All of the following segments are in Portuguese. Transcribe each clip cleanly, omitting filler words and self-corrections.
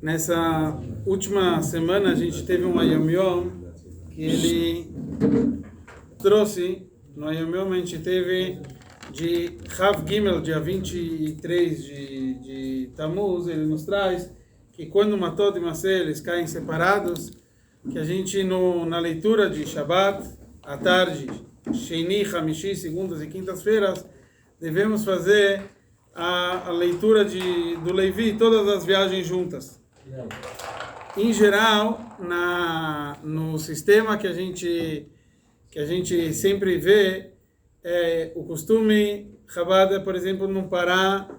Nessa última semana a gente teve um Yom Yom que ele trouxe, no Yom Yom a gente teve de Rav Gimel, dia 23 de Tammuz, ele nos traz que quando Matot e Masé eles caem separados, que a gente na leitura de Shabbat, à tarde, Sheni, Hamishi, segundas e quintas-feiras, devemos fazer a leitura do Levi, todas as viagens juntas. Em geral, no sistema que a gente sempre vê, o costume Chabad, por exemplo, não parar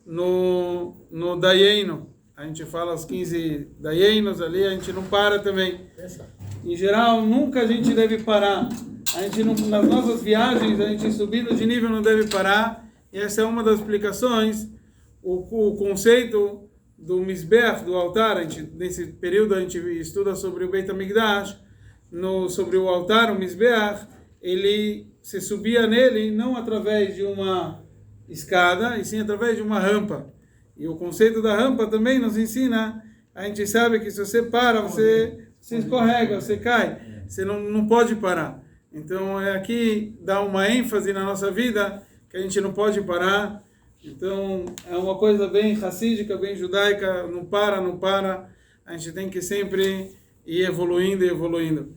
no Dayenu. A gente fala os 15 Dayenos ali, a gente não para também. Em geral, nunca a gente deve parar. A gente nas nossas viagens, a gente subindo de nível não deve parar. E essa é uma das explicações. O conceito do Mizbeach, do altar, nesse período a gente estuda sobre o Beit HaMikdash, sobre o altar, o Mizbeach, se subia nele não através de uma escada, e sim através de uma rampa. E o conceito da rampa também nos ensina, a gente sabe que se você para, você escorrega, você cai, você não pode parar. Então aqui dá uma ênfase na nossa vida, que a gente não pode parar. Então, é uma coisa bem racídica, bem judaica, não para, a gente tem que sempre ir evoluindo.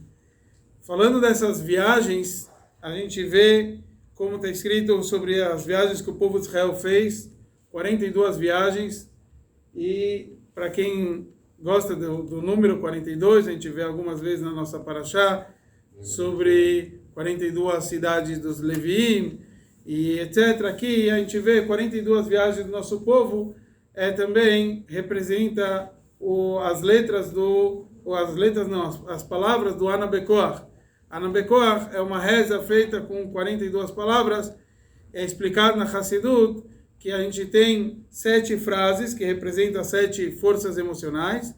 Falando dessas viagens, a gente vê como está escrito sobre as viagens que o povo de Israel fez, 42 viagens, e para quem gosta do número 42, a gente vê algumas vezes na nossa Parashá, sobre 42 cidades dos Leviim, e etc. Aqui a gente vê 42 viagens do nosso povo, também representa as palavras do Ana Bekoach. Ana Bekoach é uma reza feita com 42 palavras, é explicado na Hassidut que a gente tem 7 frases que representam 7 forças emocionais,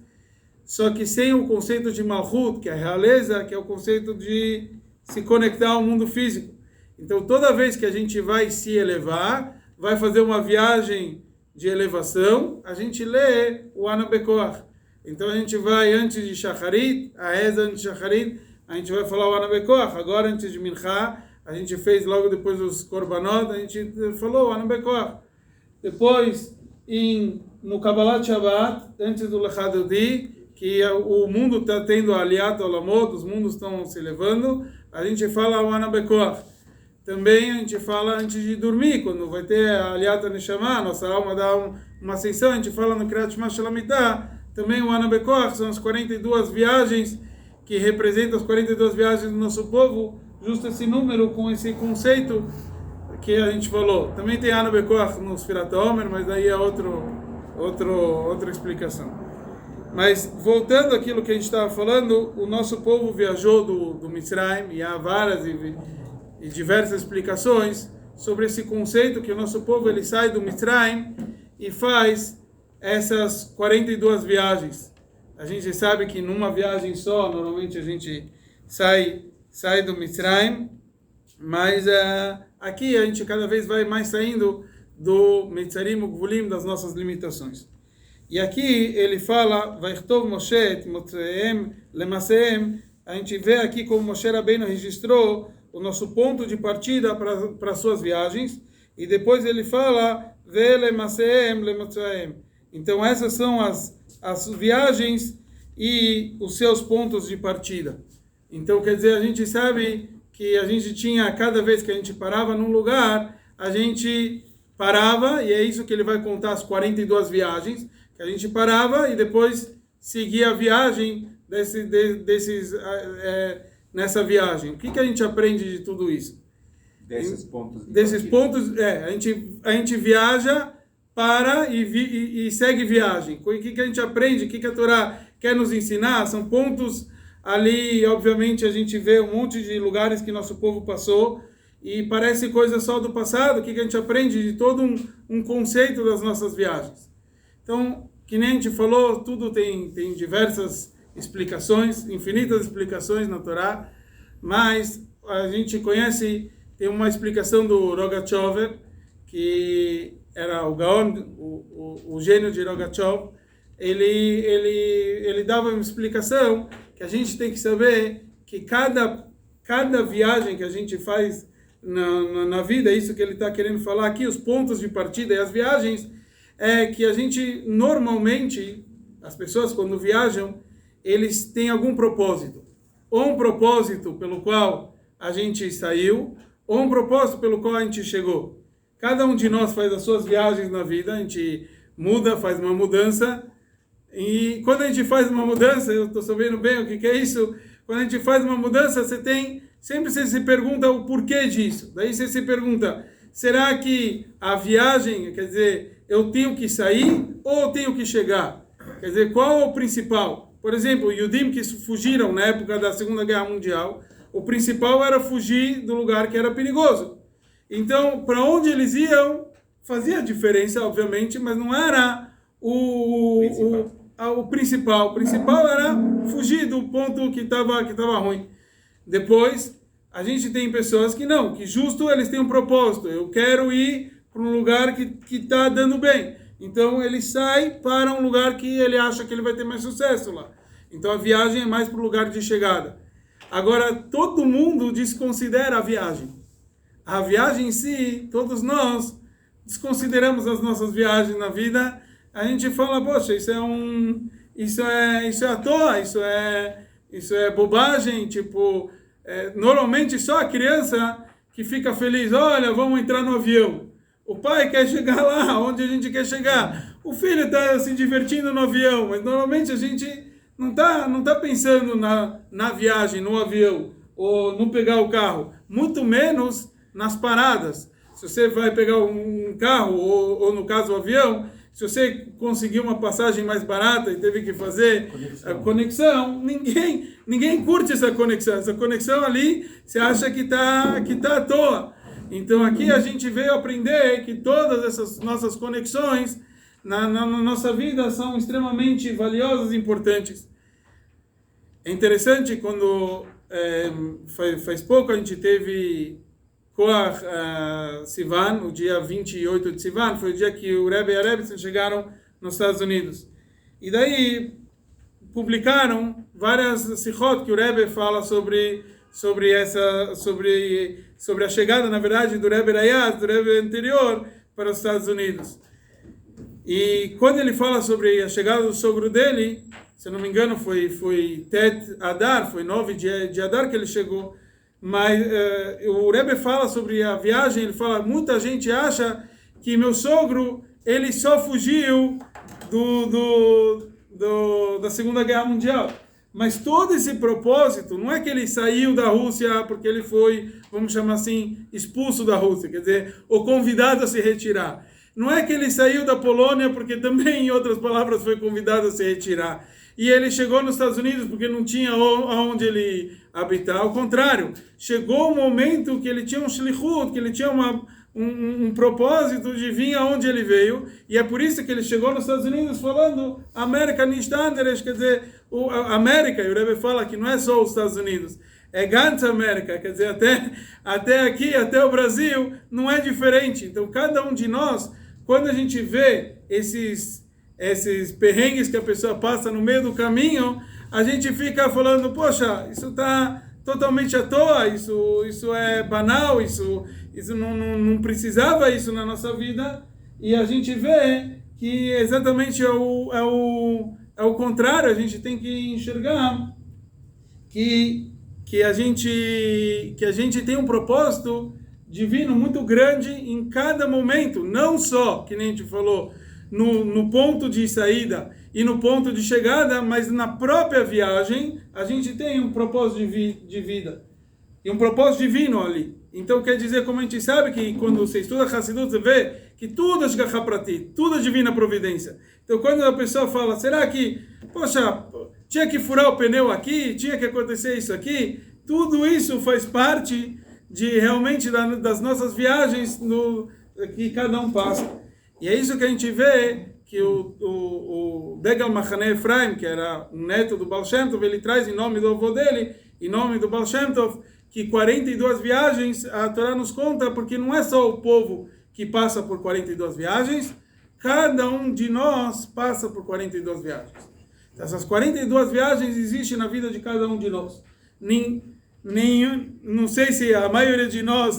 só que sem o conceito de Malchut, que é a realeza, que é o conceito de se conectar ao mundo físico. Então, toda vez que a gente vai se elevar, vai fazer uma viagem de elevação, a gente lê o Ana Bekoach. Então, a gente vai antes de Shacharit, a reza antes de Shacharit, a gente vai falar o Ana Bekoach. Agora, antes de Minchá, a gente fez logo depois dos Korbanot, a gente falou o Ana Bekoach. Depois, no Kabbalat Shabbat, antes do Lechad Odi, que o mundo está tendo Aliyat Olamot, os mundos estão se elevando, a gente fala o Ana Bekoach. Também a gente fala antes de dormir, quando vai ter a Aliyat Neshama, nossa alma dá uma ascensão, a gente fala no Kriyat Shema Shalamitah, também o Ana Bekoach, são as 42 viagens que representam as 42 viagens do nosso povo, justo esse número com esse conceito que a gente falou. Também tem Ana Bekoach no Sfirat HaOmer, mas daí é outra explicação. Mas voltando àquilo que a gente estava falando, o nosso povo viajou do Mitzrayim, e há várias e diversas explicações sobre esse conceito que o nosso povo ele sai do Mitzrayim e faz essas 42 viagens. A gente sabe que numa viagem só, normalmente a gente sai do Mitzrayim, mas aqui a gente cada vez vai mais saindo do Mitzarim Ugvulim, das nossas limitações. E aqui ele fala, Vaichtov Moshe et Motzeem Lemaseem, a gente vê aqui como Moshe Rabbeinu registrou o nosso ponto de partida para suas viagens, e depois ele fala Velemaseem Lemotzaem. Então essas são as viagens e os seus pontos de partida. Então quer dizer, a gente sabe que a gente tinha, cada vez que a gente parava num lugar, a gente parava, e é isso que ele vai contar, as 42 viagens, que a gente parava e depois seguia a viagem nessa viagem. O que a gente aprende de tudo isso? Desses pontos. A gente viaja, para e segue viagem. O que a gente aprende? O que a Torá quer nos ensinar? São pontos ali, obviamente a gente vê um monte de lugares que nosso povo passou e parece coisa só do passado. O que a gente aprende de todo um conceito das nossas viagens? Então, que nem a gente falou, tudo tem diversas explicações, infinitas explicações na Torá, mas a gente conhece, tem uma explicação do Rogachover, que era o Gaon, o gênio de Rogachover, ele dava uma explicação que a gente tem que saber que cada viagem que a gente faz na vida, isso que ele está querendo falar aqui, os pontos de partida e as viagens, é que a gente, normalmente, as pessoas quando viajam, eles têm algum propósito. Ou um propósito pelo qual a gente saiu, ou um propósito pelo qual a gente chegou. Cada um de nós faz as suas viagens na vida, a gente muda, faz uma mudança, e quando a gente faz uma mudança, eu estou sabendo bem o que é isso, quando a gente faz uma mudança, sempre você se pergunta o porquê disso. Daí você se pergunta, será que a viagem, quer dizer, eu tenho que sair ou eu tenho que chegar? Quer dizer, qual é o principal? Por exemplo, os Yudim que fugiram na época da Segunda Guerra Mundial, o principal era fugir do lugar que era perigoso. Então, para onde eles iam, fazia diferença, obviamente, mas não era o principal. O principal era fugir do ponto que estava ruim. Depois, a gente tem pessoas que não, que justo eles têm um propósito. Eu quero ir para um lugar que está dando bem. Então, ele sai para um lugar que ele acha que ele vai ter mais sucesso lá. Então, a viagem é mais para o lugar de chegada. Agora, todo mundo desconsidera a viagem. A viagem em si, todos nós desconsideramos as nossas viagens na vida. A gente fala, poxa, isso é à toa, isso é bobagem, tipo, normalmente só a criança que fica feliz, olha, vamos entrar no avião. O pai quer chegar lá, onde a gente quer chegar. O filho está se divertindo no avião, mas normalmente a gente não tá pensando na viagem, no avião, ou no pegar o carro, muito menos nas paradas. Se você vai pegar um carro, ou no caso o avião, se você conseguiu uma passagem mais barata e teve que fazer a conexão, ninguém curte essa conexão. Essa conexão ali, você acha que tá à toa. Então aqui a gente veio aprender que todas essas nossas conexões na nossa vida são extremamente valiosas e importantes. É interessante quando faz pouco a gente teve Koach Sivan, o dia 28 de Sivan, foi o dia que o Rebbe e a Rebbe chegaram nos Estados Unidos. E daí publicaram várias sichot que o Rebbe fala sobre a chegada, na verdade, do Rebbe Rayaz, do Rebbe anterior, para os Estados Unidos. E quando ele fala sobre a chegada do sogro dele, se eu não me engano, foi Tet Adar, foi 9 de Adar que ele chegou. Mas o Rebbe fala sobre a viagem, ele fala, muita gente acha que meu sogro, ele só fugiu da Segunda Guerra Mundial. Mas todo esse propósito, não é que ele saiu da Rússia porque ele foi, vamos chamar assim, expulso da Rússia, quer dizer, ou convidado a se retirar. Não é que ele saiu da Polônia porque também, em outras palavras, foi convidado a se retirar. E ele chegou nos Estados Unidos porque não tinha aonde ele habitar. Ao contrário, chegou o momento que ele tinha um shlichut, que ele tinha um propósito de vir aonde ele veio. E é por isso que ele chegou nos Estados Unidos falando América nicht anderes, quer dizer, a América. E o Rebbe fala que não é só os Estados Unidos, é ganz América, quer dizer, até aqui, até o Brasil, não é diferente. Então, cada um de nós, quando a gente vê esses perrengues que a pessoa passa no meio do caminho, a gente fica falando, poxa, isso está totalmente à toa, isso é banal, isso não precisava isso na nossa vida, e a gente vê que exatamente é o contrário. A gente tem que enxergar que a gente tem um propósito divino muito grande em cada momento, não só, que nem a gente falou, no ponto de saída e no ponto de chegada, mas na própria viagem a gente tem um propósito de vida e um propósito divino ali. Então quer dizer, como a gente sabe que quando você estuda Hassidut, você vê que tudo é Ashgacha Pratit, tudo é divina providência. Então quando a pessoa fala, será que, poxa, tinha que furar o pneu aqui, tinha que acontecer isso aqui, tudo isso faz parte de realmente das nossas viagens que cada um passa. E é isso que a gente vê, que o Degal Machane Efraim, que era um neto do Baal Shem Tov, ele traz em nome do avô dele, em nome do Baal Shem Tov, que 42 viagens a Torá nos conta, porque não é só o povo que passa por 42 viagens, cada um de nós passa por 42 viagens. Então, essas 42 viagens existem na vida de cada um de nós. Não sei se a maioria de nós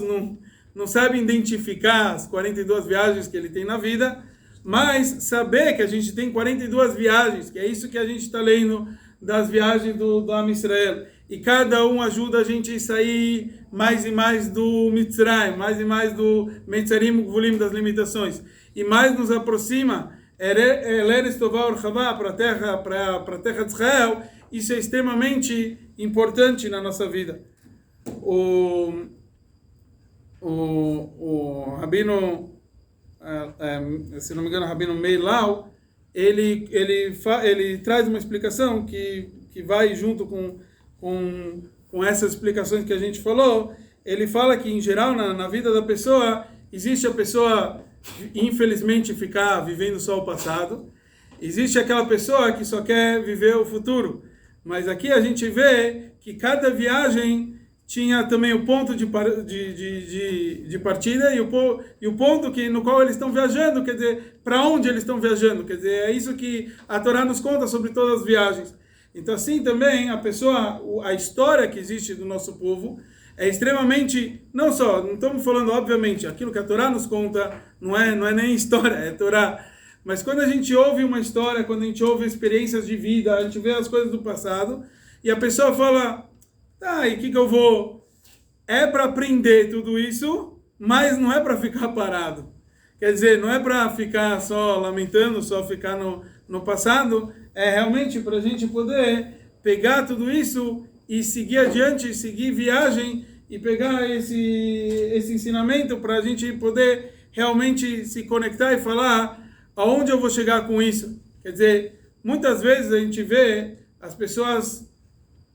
não sabe identificar as 42 viagens que ele tem na vida, mas saber que a gente tem 42 viagens, que é isso que a gente está lendo das viagens do Am Israel, e cada um ajuda a gente a sair mais e mais do Mitzrayim, mais e mais do Metzarim Gvulim, das limitações, e mais nos aproxima Eretz Tová Orchavá, para a terra de Israel. Isso é extremamente importante na nossa vida. O Rabino, se não me engano, o Rabino Meir Lau, ele traz uma explicação que vai junto com essas explicações que a gente falou. Ele fala que, em geral, na vida da pessoa, existe a pessoa, infelizmente, ficar vivendo só o passado. Existe aquela pessoa que só quer viver o futuro. Mas aqui a gente vê que cada viagem tinha também o ponto de partida e o ponto no qual eles estão viajando, quer dizer, para onde eles estão viajando. Quer dizer, é isso que a Torá nos conta sobre todas as viagens. Então, assim também, a história que existe do nosso povo é extremamente, não estamos falando, obviamente, aquilo que a Torá nos conta não é nem história, é Torá. Mas quando a gente ouve uma história, quando a gente ouve experiências de vida, a gente vê as coisas do passado, e a pessoa fala, tá, e o que eu vou? É para aprender tudo isso, mas não é para ficar parado. Quer dizer, não é para ficar só lamentando, só ficar no passado, é realmente para a gente poder pegar tudo isso e seguir adiante, seguir viagem e pegar esse ensinamento para a gente poder realmente se conectar e falar aonde eu vou chegar com isso. Quer dizer, muitas vezes a gente vê as pessoas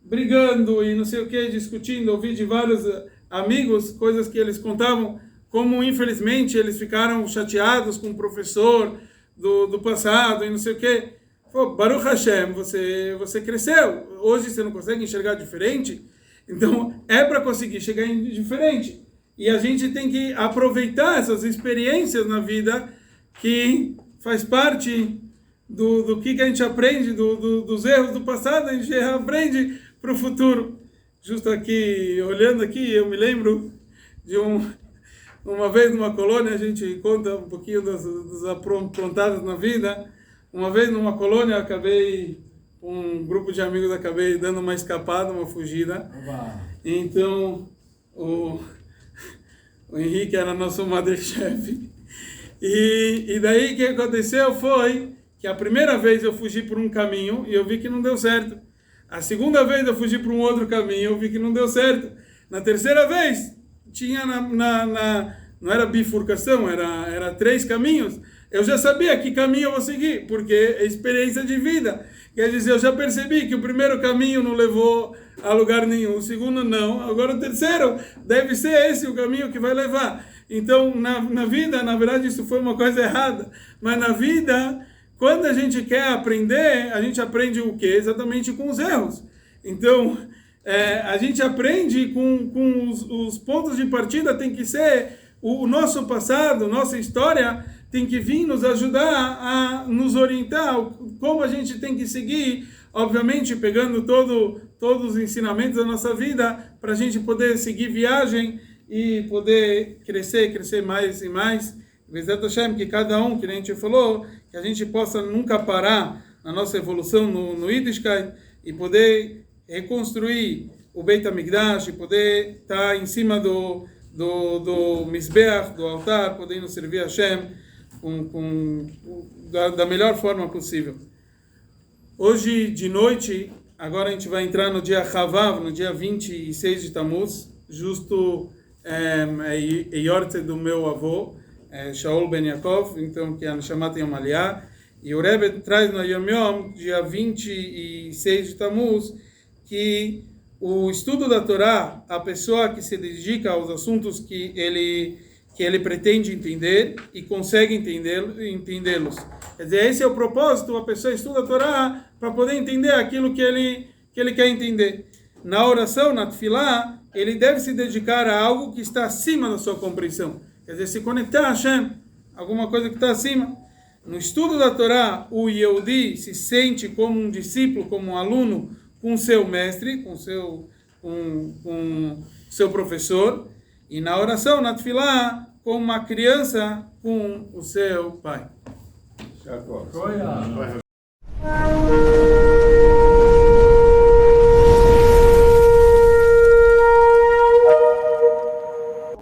brigando e não sei o que, discutindo, ouvi de vários amigos coisas que eles contavam, como infelizmente eles ficaram chateados com o professor do passado e não sei o que. Baruch Hashem, você cresceu, hoje você não consegue enxergar diferente, então é para conseguir chegar em diferente. E a gente tem que aproveitar essas experiências na vida que faz parte do que a gente aprende, dos erros do passado, a gente aprende para o futuro. Justo aqui, olhando aqui, eu me lembro de uma vez numa colônia, a gente conta um pouquinho dos aprontados na vida. Uma vez numa colônia, acabei, um grupo de amigos, acabei dando uma escapada, uma fugida. Então, o Henrique era nosso Masterchef. E daí o que aconteceu foi que a primeira vez eu fugi por um caminho e eu vi que não deu certo. A segunda vez eu fugi por um outro caminho e eu vi que não deu certo. Na terceira vez, tinha não era bifurcação, era 3 caminhos. Eu já sabia que caminho eu vou seguir, porque é experiência de vida. Quer dizer, eu já percebi que o primeiro caminho não levou a lugar nenhum, o segundo não, agora o terceiro deve ser esse o caminho que vai levar. Então, na vida, na verdade, isso foi uma coisa errada. Mas na vida, quando a gente quer aprender, a gente aprende o quê? Exatamente com os erros. Então, a gente aprende com os pontos de partida, tem que ser o nosso passado, nossa história, tem que vir nos ajudar a nos orientar como a gente tem que seguir, obviamente pegando todos os ensinamentos da nossa vida, para a gente poder seguir viagem e poder crescer mais e mais. Bezat Hashem, que cada um, que a gente falou, que a gente possa nunca parar na nossa evolução no Yiddishkeit e poder reconstruir o Beit HaMikdash, e poder estar em cima do Mizbeach, do altar, podendo servir a Hashem da melhor forma possível. Hoje de noite, agora a gente vai entrar no dia Chavav, no dia 26 de Tammuz, justo Yortzeit do meu avô, Shaul Ben Yaakov, então que a Neshama tem uma aliá, e o Rebbe traz no Yom Yom, dia 26 de Tammuz, que o estudo da Torá, a pessoa que se dedica aos assuntos que ele pretende entender e consegue entendê-los. Quer dizer, esse é o propósito, a pessoa estuda a Torá para poder entender aquilo que ele quer entender. Na oração, na tefilá, ele deve se dedicar a algo que está acima da sua compreensão. Quer dizer, se conectar a Hashem, alguma coisa que está acima. No estudo da Torá, o Yehudi se sente como um discípulo, como um aluno com seu mestre, com seu professor, e na oração, na tefilá, como uma criança com o seu pai.